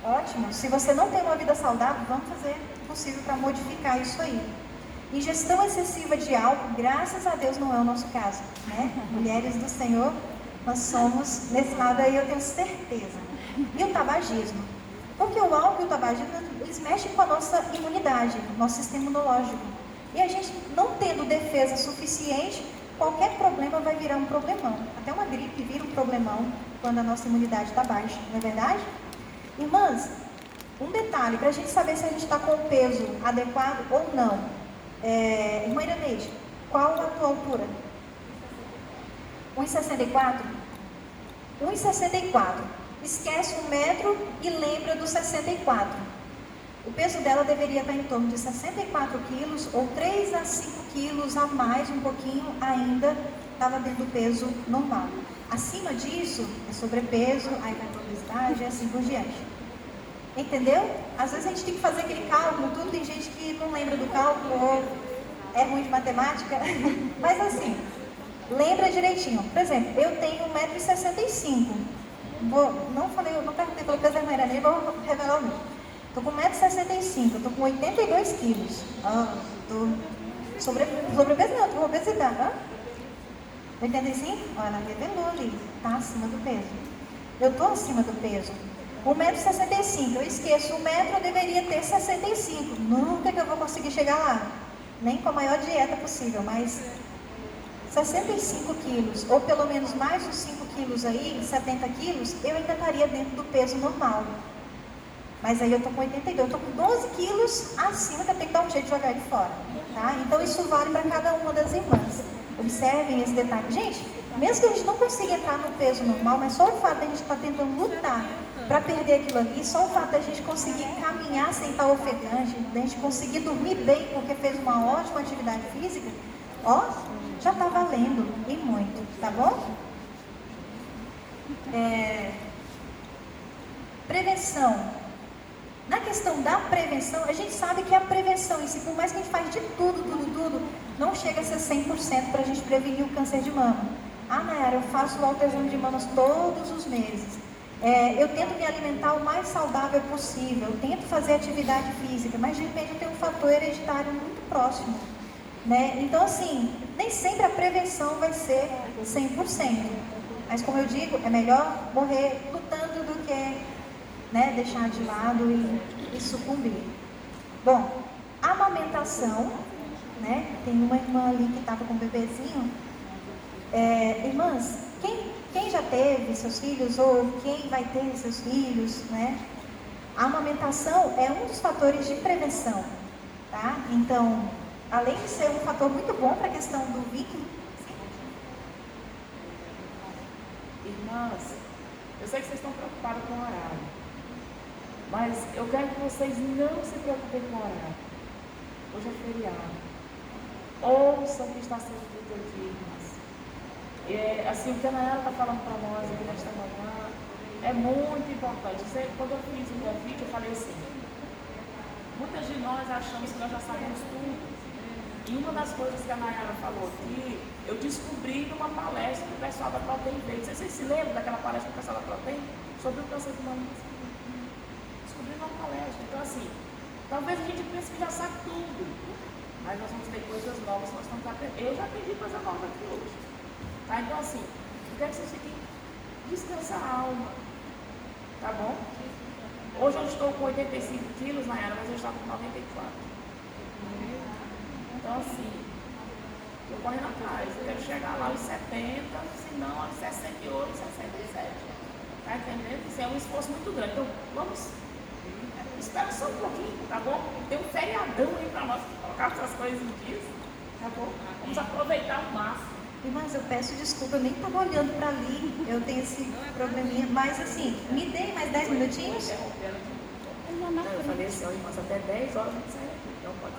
ótimo. Se você não tem uma vida saudável, vamos fazer o possível para modificar isso aí. Ingestão excessiva de álcool, graças a Deus, não é o nosso caso, né? Mulheres do Senhor, nós somos, nesse lado aí eu tenho certeza. E o tabagismo. Porque o álcool e o tabagismo, eles mexem com a nossa imunidade, nosso sistema imunológico. E a gente, não tendo defesa suficiente, qualquer problema vai virar um problemão. Até uma gripe vira um problemão quando a nossa imunidade está baixa, não é verdade? Irmãs, um detalhe, para a gente saber se a gente está com o peso adequado ou não. Irmã Iraneide, qual a tua altura? 1,64? 1,64. Esquece 1 metro e lembra do 64. O peso dela deveria estar em torno de 64 quilos ou 3 a 5 quilos a mais, um pouquinho ainda, estava dentro do peso normal. Acima disso, é sobrepeso, aí vai para obesidade e assim por diante. Entendeu? Às vezes a gente tem que fazer aquele cálculo, tudo, tem gente que não lembra do cálculo ou é ruim de matemática, mas assim, lembra direitinho. Por exemplo, eu tenho 1,65 m. Não perguntei pelo peso da irmã Iraneide, vou revelar o meu. Estou com 1,65 m, estou com 82 quilos. Sobrepeso não, estou com obesidade. 85? Olha, ela revelou ali, está acima do peso. Eu estou acima do peso. 1,65 m, eu esqueço 1 metro, eu deveria ter 65. Nunca que eu vou conseguir chegar lá. Nem com a maior dieta possível, mas 65 quilos, ou pelo menos mais uns 5 quilos aí, 70 quilos, eu ainda estaria dentro do peso normal. Mas aí eu estou com 82, eu estou com 12 quilos acima, que eu tenho que dar um jeito de jogar ele fora. Tá? Então isso vale para cada uma das irmãs. Observem esse detalhe. Gente, mesmo que a gente não consiga entrar no peso normal, mas só o fato de a gente estar tentando lutar para perder aquilo ali, só o fato de a gente conseguir caminhar sem estar ofegante, de a gente conseguir dormir bem porque fez uma ótima atividade física, ó, já está valendo e muito, tá bom? Prevenção. Na questão da prevenção, a gente sabe que a prevenção em si, por mais que a gente faz de tudo, não chega a ser 100% para a gente prevenir o câncer de mama. Ah, Nayara, eu faço o autoexame de mamas todos os meses. Eu tento me alimentar o mais saudável possível, eu tento fazer atividade física, mas de repente eu tenho um fator hereditário muito próximo. Né? Então, assim, nem sempre a prevenção vai ser 100%. Mas, como eu digo, é melhor morrer lutando do que, né, deixar de lado e sucumbir. Bom, amamentação, né? Tem uma irmã ali que estava com um bebezinho. Irmãs, quem já teve seus filhos ou quem vai ter seus filhos, né? A amamentação é um dos fatores de prevenção, tá? Então, além de ser um fator muito bom para a questão do vínculo. Irmãs, eu sei que vocês estão preocupadas com o horário, mas eu quero que vocês não se preocupem com o horário. Hoje é feriado. Ouçam o que está sendo dito aqui, irmãs. Assim, o que a Nayara está falando para nós aqui nesta manhã é muito importante. Quando eu fiz o convite, eu falei assim, muitas de nós achamos que nós já sabemos tudo. E uma das coisas que a Nayara falou aqui, eu descobri numa palestra que o pessoal da Protein veio. Não sei se vocês se lembram daquela palestra do pessoal da Protein sobre o câncer de mama. Descobri numa palestra. Então, assim, talvez a gente pense que já sabe tudo, mas nós vamos ter coisas novas que nós estamos aprendendo. Eu já aprendi coisa nova aqui hoje. Tá? Então, assim, eu quero que vocês fiquem, descansa a alma. Tá bom? Hoje eu estou com 85 quilos, Nayara, mas eu estava com 94. Então, assim, estou correndo atrás. Eu quero chegar lá aos 70, se não aos 68, 67. Tá entendendo? Isso é um esforço muito grande. Então, vamos. Espera só um pouquinho, tá bom? Tem um feriadão aí para nós colocar essas coisas em dia. Tá bom? Vamos aproveitar o máximo. Irmãs, eu peço desculpa, eu nem estava olhando para ali, eu tenho esse probleminha, mas assim, me dê mais 10 minutinhos? Eu falei assim, ó, irmãs, até 10 horas a gente sai aqui. Então pode.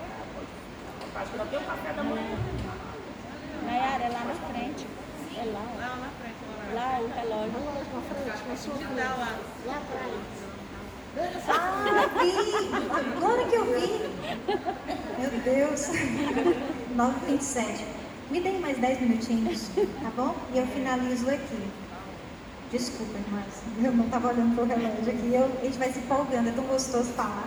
Acho que ainda tem o café da manhã. Nayara, é lá na frente. É lá. Lá na frente. Lá o relógio. Lá atrás. Ah, vi! Agora que eu vi! Meu Deus! 9h27. Me deem mais 10 minutinhos, tá bom? E eu finalizo aqui. Desculpa, irmãs. Eu não estava olhando para o relógio aqui. A gente vai se empolgando, é tão gostoso falar.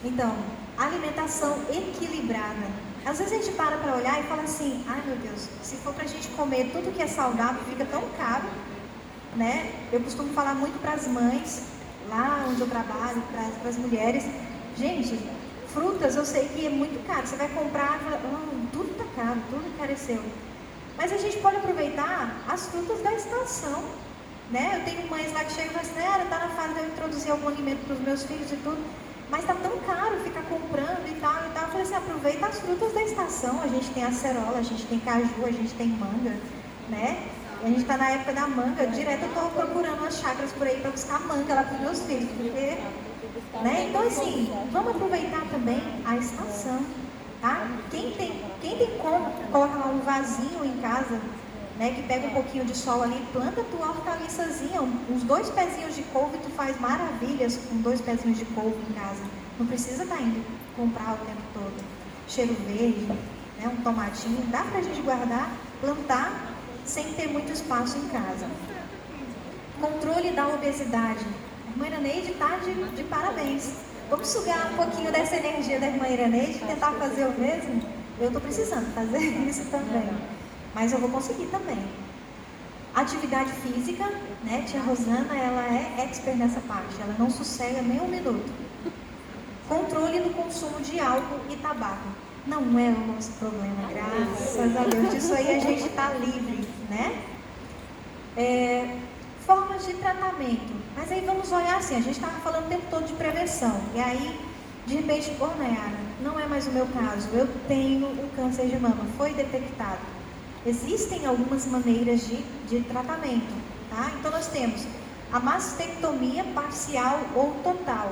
Então, alimentação equilibrada. Às vezes a gente para olhar e fala assim, ai meu Deus, se for pra gente comer tudo que é saudável, fica tão caro, né? Eu costumo falar muito para as mães, lá onde eu trabalho, para as mulheres. Gente, frutas eu sei que é muito caro. Você vai comprar, tudo tá caro, tudo encareceu. Mas a gente pode aproveitar as frutas da estação, né? Eu tenho mães lá que chegam e falam assim, está na fase de eu introduzir algum alimento para os meus filhos e tudo, mas está tão caro ficar comprando e tal. Eu falei assim, aproveita as frutas da estação. A gente tem acerola, a gente tem caju, a gente tem manga, né? A gente está na época da manga. Direto eu estou procurando as chácaras por aí para buscar manga lá para os meus filhos, porque, né? Então assim, vamos aproveitar também a estação, tá? Quem tem como colocar lá um vasinho em casa, né, que pega um pouquinho de sol ali, planta tua hortaliçazinha, uns 2 pezinhos de couve, tu faz maravilhas com 2 pezinhos de couve em casa. Não precisa estar indo comprar o tempo todo. Cheiro verde, né, um tomatinho, dá pra gente guardar, plantar, sem ter muito espaço em casa. Controle da obesidade. A irmã Iraneide está de parabéns. Vamos sugar um pouquinho dessa energia da irmã Iraneide e tentar fazer o mesmo? Eu estou precisando fazer isso também. Mas eu vou conseguir também. Atividade física, né? Tia Rosana, ela é expert nessa parte. Ela não sossega nem um minuto. Controle do consumo de álcool e tabaco. Não é o nosso problema, graças a Deus. Disso aí a gente está livre, né? Formas de tratamento. Mas aí vamos olhar assim, a gente estava falando o tempo todo de prevenção. E aí, de repente, Nayara, não é mais o meu caso. Eu tenho um câncer de mama, foi detectado. Existem algumas maneiras de tratamento, tá? Então nós temos a mastectomia parcial ou total.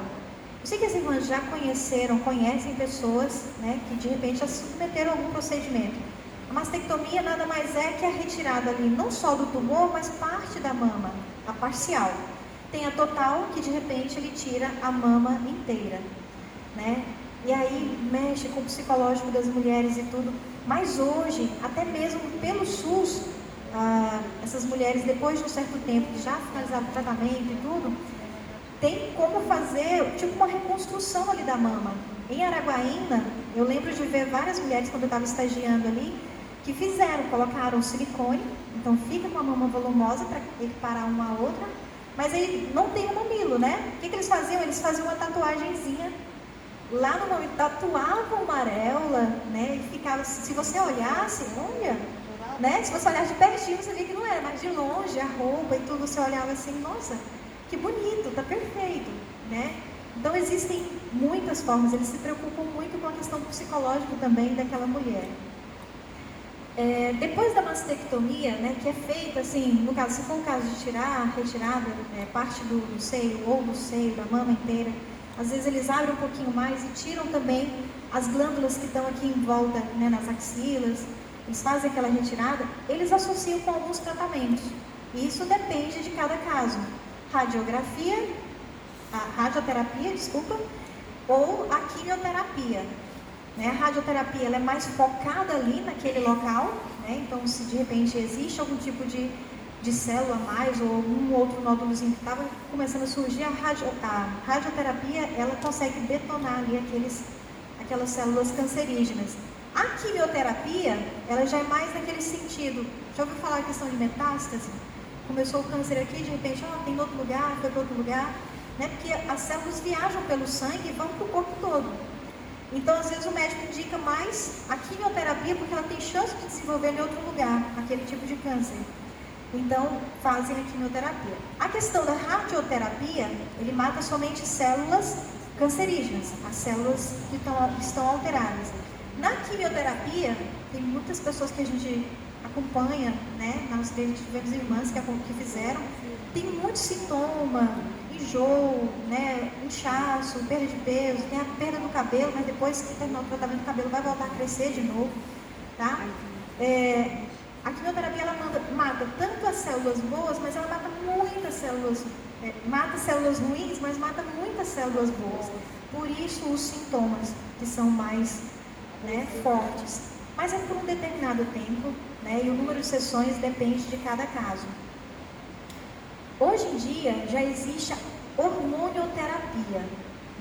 Eu sei que as irmãs já conhecem pessoas, né, que de repente já submeteram a algum procedimento. A mastectomia nada mais é que a retirada ali, não só do tumor, mas parte da mama, a parcial. Tem a total, que de repente ele tira a mama inteira, né? E aí mexe com o psicológico das mulheres e tudo. Mas hoje, até mesmo pelo SUS, essas mulheres, depois de um certo tempo, que já finalizaram o tratamento e tudo, tem como fazer tipo uma reconstrução ali da mama. Em Araguaína, eu lembro de ver várias mulheres, quando eu estava estagiando ali, que colocaram silicone, então fica com a mama volumosa para equiparar uma a outra, mas aí não tem o mamilo, né? O que eles faziam? Eles faziam uma tatuagenzinha lá no mamilo, tatuavam uma areola, né? E ficava, se você olhasse, olha, né? Se você olhasse de pertinho, você via que não era, mas de longe, a roupa e tudo, você olhava assim, nossa, que bonito, tá perfeito, né? Então existem muitas formas, eles se preocupam muito com a questão psicológica também daquela mulher. Depois da mastectomia, né, que é feita assim, no caso, se for um caso de retirada, parte do seio ou do seio, da mama inteira, às vezes eles abrem um pouquinho mais e tiram também as glândulas que estão aqui em volta, né, nas axilas, eles fazem aquela retirada, eles associam com alguns tratamentos. E isso depende de cada caso. Radioterapia, ou a quimioterapia. Né? A radioterapia ela é mais focada ali naquele local, né? Então se de repente existe algum tipo de célula a mais ou algum outro nódulozinho que estava começando a surgir, a radioterapia ela consegue detonar ali aquelas células cancerígenas. A quimioterapia ela já é mais naquele sentido, já ouviu falar a questão de metástase? Começou o câncer aqui, de repente, tem em outro lugar, foi para outro lugar, né? Porque as células viajam pelo sangue e vão para o corpo todo. Então, às vezes, o médico indica mais a quimioterapia porque ela tem chance de desenvolver em outro lugar, aquele tipo de câncer. Então, fazem a quimioterapia. A questão da radioterapia, ele mata somente células cancerígenas, as células que estão alteradas. Na quimioterapia, tem muitas pessoas que a gente acompanha, né? Nós tivemos irmãs que fizeram, tem muito sintoma, enjoo, né? Inchaço, perda de peso, tem a perda do cabelo, mas depois que terminar o tratamento do cabelo vai voltar a crescer de novo, tá? A quimioterapia ela mata tanto as células boas, mas ela mata muitas células, mata células ruins, mas mata muitas células boas. Por isso os sintomas que são mais, né, fortes. Mas é por um determinado tempo, né, e o número de sessões depende de cada caso. Hoje em dia já existe a hormonioterapia.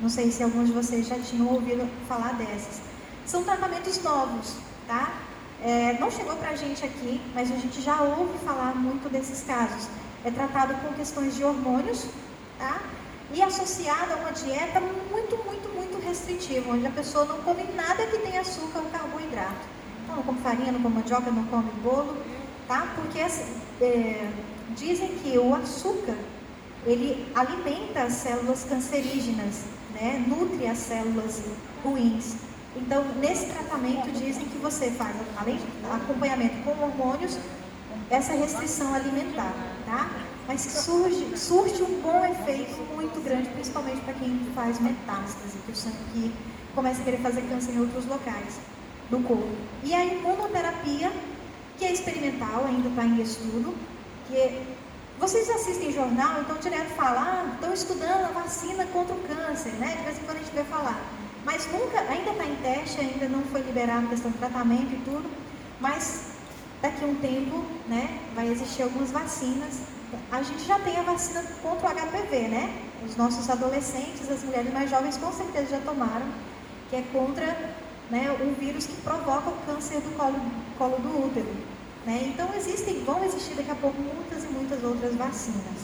Não sei se alguns de vocês já tinham ouvido falar dessas. São tratamentos novos, tá? Não chegou pra gente aqui, mas a gente já ouve falar muito desses casos. É tratado com questões de hormônios, tá? E associado a uma dieta muito restritiva, onde a pessoa não come nada que tenha açúcar ou carboidrato. não come farinha, não come mandioca, não come bolo, tá? Porque dizem que o açúcar, ele alimenta as células cancerígenas, né? Nutre as células ruins. Então, nesse tratamento, dizem que você faz, além de acompanhamento com hormônios, essa restrição alimentar, tá? Mas surte um bom efeito muito grande, principalmente para quem faz metástase, que o sangue começa a querer fazer câncer em outros locais do corpo. E a imunoterapia, que é experimental, ainda está em estudo, que vocês assistem jornal, então direto falam, estão estudando a vacina contra o câncer, né? De vez em quando a gente vê falar. Mas nunca, ainda está em teste, ainda não foi liberado a questão de tratamento e tudo, mas daqui a um tempo, né, vai existir algumas vacinas. A gente já tem a vacina contra o HPV, né? Os nossos adolescentes, as mulheres mais jovens com certeza já tomaram, que é contra, né, um vírus que provoca o câncer do colo do útero, né? Então vão existir daqui a pouco muitas e muitas outras vacinas.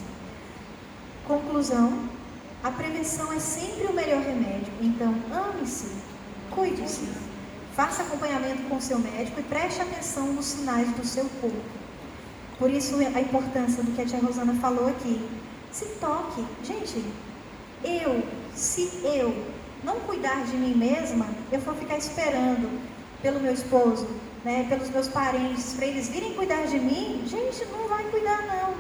Conclusão: a prevenção é sempre o melhor remédio. Então, ame-se, cuide-se, faça acompanhamento com o seu médico e preste atenção nos sinais do seu corpo. Por isso a importância do que a tia Rosana falou aqui. Se toque. Gente, se eu não cuidar de mim mesma, eu vou ficar esperando pelo meu esposo, né, pelos meus parentes, para eles virem cuidar de mim, gente, não vai cuidar não.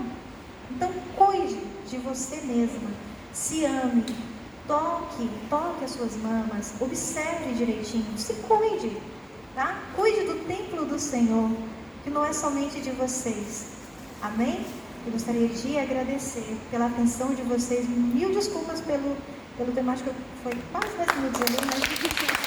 Então, cuide de você mesma. Se ame, toque as suas mamas, observe direitinho, se cuide, tá? Cuide do templo do Senhor, que não é somente de vocês. Amém? Eu gostaria de agradecer pela atenção de vocês. Mil desculpas pelo temático, foi quase 10 minutos ali, mas